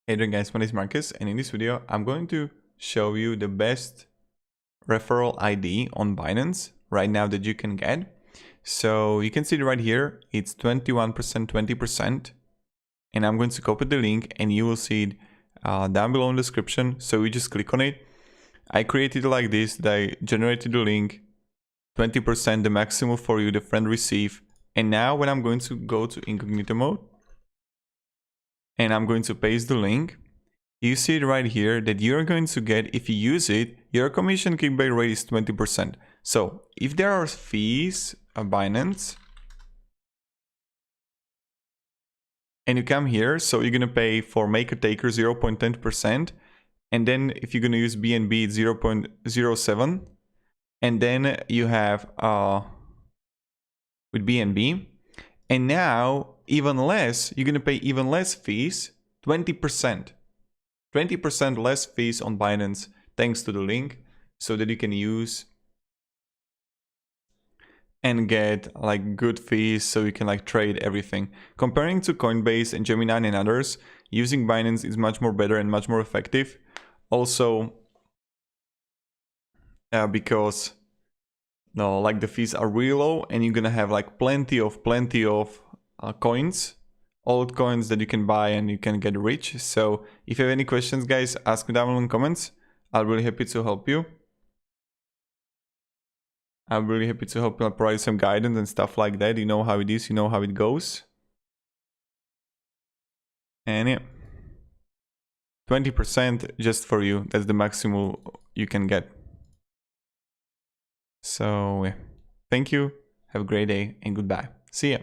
Hey there guys, my name is Marcus, and in this video I'm going to show you the best referral ID on Binance right now that you can get. So you can see it right here, it's 21%, 20%, and I'm going to copy the link and you will see it down below in the description. So you just click on it. I created it like this, that I generated the link, 20% the maximum for you, the friend receive. And now when I'm going to go to incognito mode, and I'm going to paste the link, you see it right here that you're going to get, if you use it, your commission kickback rate is 20%. So if there are fees on Binance, and you come here, so you're gonna pay for maker taker 0.10%, and then if you're gonna use BNB it's 0.07, and then you have with BNB, and now even less, you're gonna pay even less fees, 20%. 20% less fees on Binance thanks to the link, so that you can use and get like good fees, so you can like trade everything. Comparing to Coinbase and Gemini and others, using Binance is much more better and much more effective. Also, because no, like the fees are really low, and you're gonna have like plenty of coins, altcoins that you can buy and you can get rich. So if you have any questions, guys, ask me down below in the comments. I'm really happy to help you. I'm really happy to help you provide some guidance and stuff like that. You know how it is, you know how it goes. And yeah, 20% just for you. That's the maximum you can get. So yeah, thank you. Have a great day and goodbye. See ya.